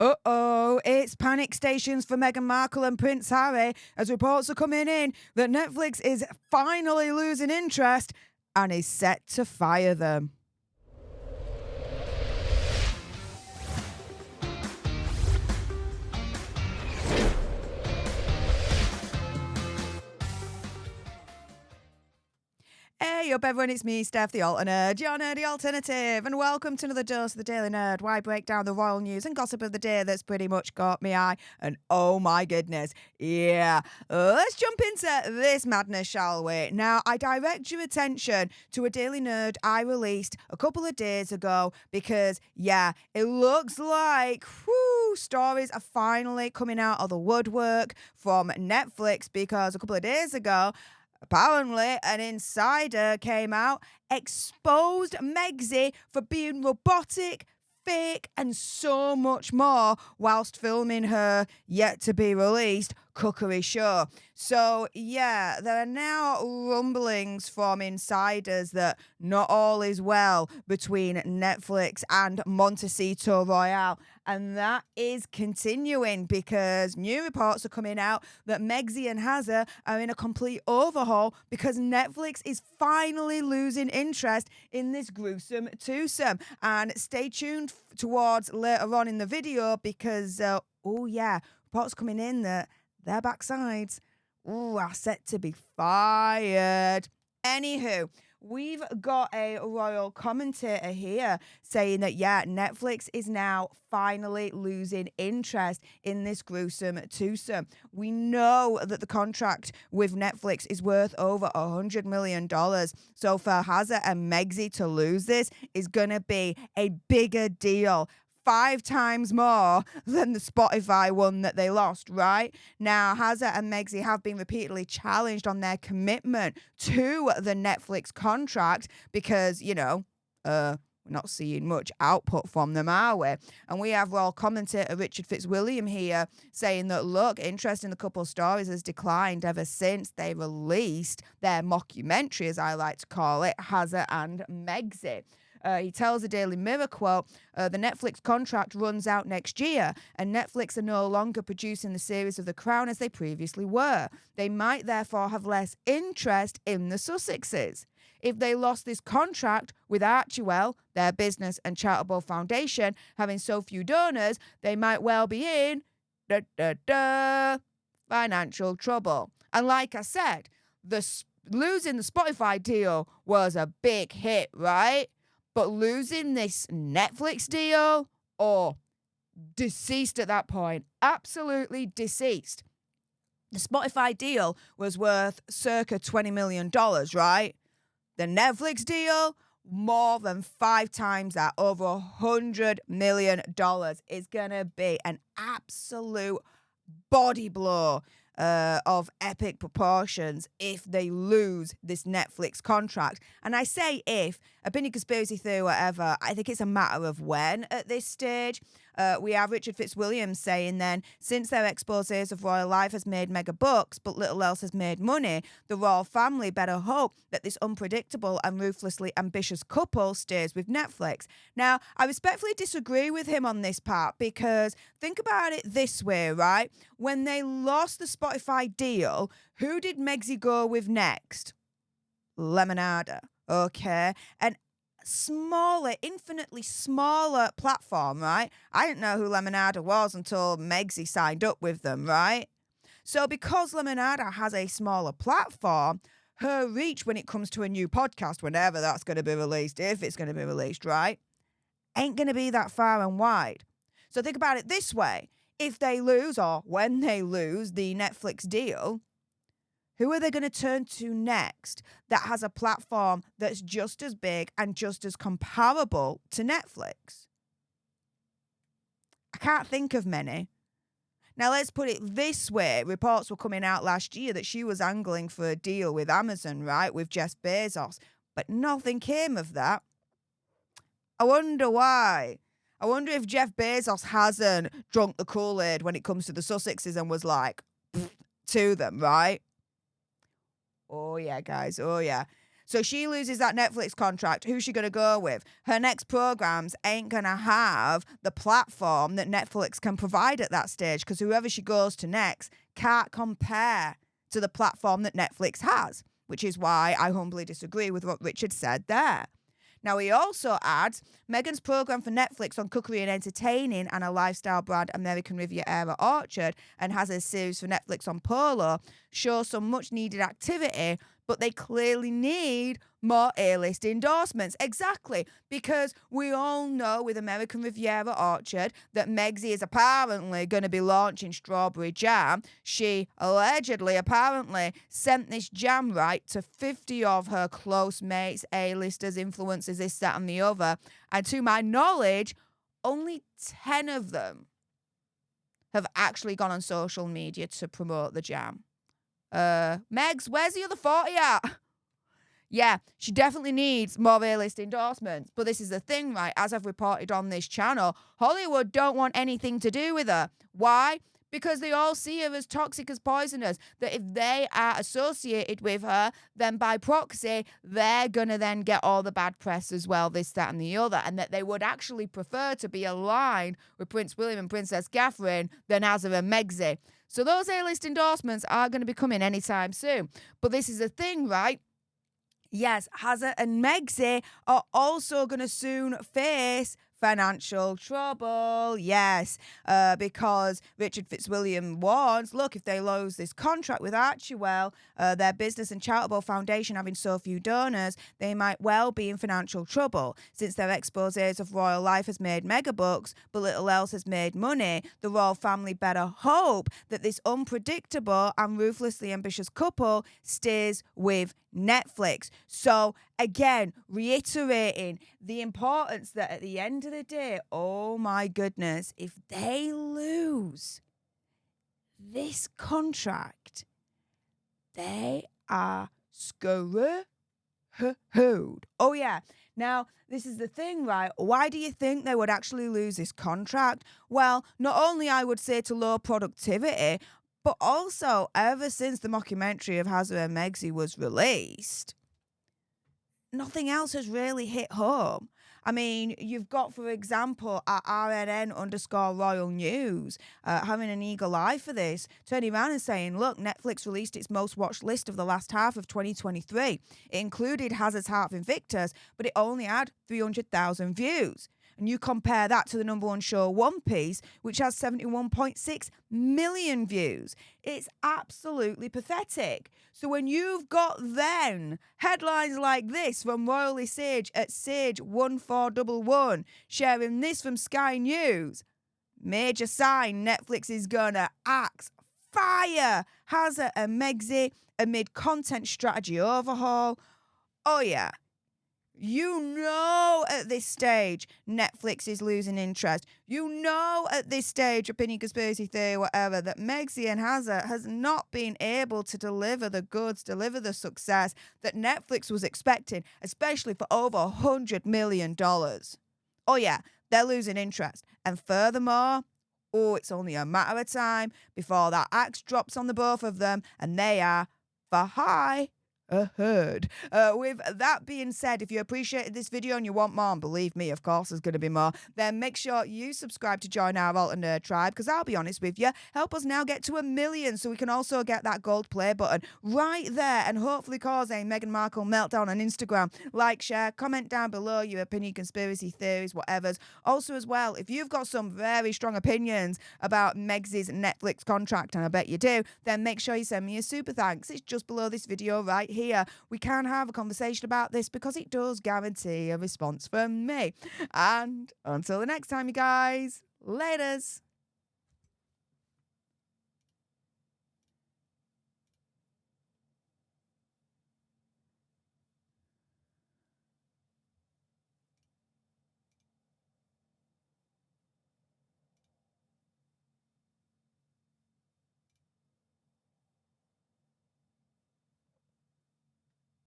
Uh-oh, it's panic stations for Meghan Markle and Prince Harry as reports are coming in that Netflix is finally losing interest and is set to fire them. Hey up everyone, it's me, Stef, the Nerd, your nerdy alternative, and welcome to another dose of the Daily Nerd, where I break down the royal news and gossip of the day that's pretty much caught my eye, and oh my goodness, yeah. Let's jump into this madness, shall we? Now, I direct your attention to a Daily Nerd I released a couple of days ago because, yeah, it looks like, stories are finally coming out of the woodwork from Netflix because a couple of days ago, apparently, an insider came out, exposed Megxi for being robotic, fake, and so much more whilst filming her yet-to-be-released cookery show. So, yeah, there are now rumblings from insiders that not all is well between Netflix and Montecito Royale. And that is continuing because new reports are coming out that Megxi and Hazza are in a complete overhaul because Netflix is finally losing interest in this gruesome twosome. And stay tuned towards later on in the video because, reports coming in that their backsides are set to be fired. Anywho, we've got a royal commentator here saying that, Netflix is now finally losing interest in this gruesome twosome. We know that the contract with Netflix is worth over $100 million. So for Hazza and Megxi to lose this is going to be a bigger deal. 5 times more than the Spotify one that they lost, right? Now, Hazza and Megxi have been repeatedly challenged on their commitment to the Netflix contract because, we're not seeing much output from them, are we? And we have royal commentator Richard Fitzwilliam here saying that, look, interest in the couple's stories has declined ever since they released their mockumentary, as I like to call it, Hazza and Megxi. He tells the Daily Mirror, quote, the Netflix contract runs out next year, and Netflix are no longer producing the series of The Crown as they previously were. They might therefore have less interest in the Sussexes. If they lost this contract with Archewell, their business and charitable foundation, having so few donors, they might well be in financial trouble. And like I said, losing the Spotify deal was a big hit, right? But losing this Netflix deal, deceased at that point. Absolutely deceased. The Spotify deal was worth circa $20 million, right? The Netflix deal, more than 5 times that, over $100 million, is going to be an absolute body blow of epic proportions if they lose this Netflix contract. And I say if, opinion, conspiracy theory, whatever, I think it's a matter of when at this stage. We have Richard Fitzwilliam saying then, since their exposés of royal life has made mega bucks, but little else has made money, the royal family better hope that this unpredictable and ruthlessly ambitious couple stays with Netflix. Now, I respectfully disagree with him on this part because think about it this way, right? When they lost the Spotify deal, who did Megxi go with next? Lemonada, okay? And smaller, infinitely smaller platform, right? I didn't know who Lemonada was until Megxi signed up with them, right? So because Lemonada has a smaller platform, her reach when it comes to a new podcast, whenever that's going to be released, if it's going to be released, right, ain't going to be that far and wide. So think about it this way. If they lose, or when they lose, the Netflix deal, who are they going to turn to next that has a platform that's just as big and just as comparable to Netflix? I can't think of many. Now, let's put it this way. Reports were coming out last year that she was angling for a deal with Amazon, right, with Jeff Bezos, but nothing came of that. I wonder why. I wonder if Jeff Bezos hasn't drunk the Kool-Aid when it comes to the Sussexes and was like, to them, right? Oh, yeah, guys. Oh, yeah. So she loses that Netflix contract. Who's she going to go with? Her next programs ain't going to have the platform that Netflix can provide at that stage, because whoever she goes to next can't compare to the platform that Netflix has, which is why I humbly disagree with what Richard said there. Now, he also adds, Meghan's program for Netflix on cookery and entertaining and a lifestyle brand, American Riviera Orchard, and has a series for Netflix on Polo, show some much needed activity, but they clearly need more A-list endorsements. Exactly, because we all know with American Riviera Orchard that Megsy is apparently going to be launching strawberry jam. She allegedly, apparently, sent this jam right to 50 of her close mates, A-listers, influencers, this, that, and the other. And to my knowledge, only 10 of them have actually gone on social media to promote the jam. Megs, where's the other 40 at? Yeah, she definitely needs more A-list endorsements. But this is the thing, right? As I've reported on this channel, Hollywood don't want anything to do with her. Why? Because they all see her as toxic, as poisonous. That if they are associated with her, then by proxy, they're going to then get all the bad press as well, this, that, and the other. And that they would actually prefer to be aligned with Prince William and Princess Catherine than Hazza and Megsy. So those A-list endorsements are going to be coming anytime soon. But this is the thing, right? Yes, Hazza and Megsy are also going to soon face financial trouble. Yes, because Richard Fitzwilliam warns, look, if they lose this contract with Archewell, their business and charitable foundation having so few donors, they might well be in financial trouble. Since their exposés of royal life has made mega bucks, but little else has made money, the royal family better hope that this unpredictable and ruthlessly ambitious couple stays with Netflix. So again, reiterating the importance that at the end of the day, oh my goodness, if they lose this contract, they are screwed. Oh yeah. Now, this is the thing, right? Why do you think they would actually lose this contract? Well, not only I would say to low productivity, but also ever since the mockumentary of Hazza and Megsy was released, nothing else has really hit home. I mean, you've got, for example, at RNN_Royal News, having an eagle eye for this, turning around and saying, look, Netflix released its most watched list of the last half of 2023. It included Hazard's Heart of Invictus, but it only had 300,000 views. And you compare that to the number one show, One Piece, which has 71.6 million views. It's absolutely pathetic. So when you've got then headlines like this from Royally Sage at Sage1411, sharing this from Sky News, major sign Netflix is gonna axe fire Hazza and Megsy amid content strategy overhaul. Oh yeah. You know at this stage Netflix is losing interest. You know at this stage, opinion, conspiracy theory, whatever, that Megsy and Hazza has not been able to deliver the goods, deliver the success that Netflix was expecting, especially for over $100 million. Oh yeah, they're losing interest. And furthermore, it's only a matter of time before that axe drops on the both of them and they are for high ahead. With that being said, if you appreciated this video and you want more, and believe me, of course there's going to be more, then make sure you subscribe to join our Alter Nerd tribe, because I'll be honest with you, help us now get to 1 million so we can also get that gold play button right there and hopefully cause a Meghan Markle meltdown on Instagram. Like, share, comment down below your opinion, conspiracy theories, whatever's. Also as well, if you've got some very strong opinions about Megsy's Netflix contract, and I bet you do, then make sure you send me a super thanks. It's just below this video right here. We can have a conversation about this because it does guarantee a response from me. And until the next time, you guys, laters.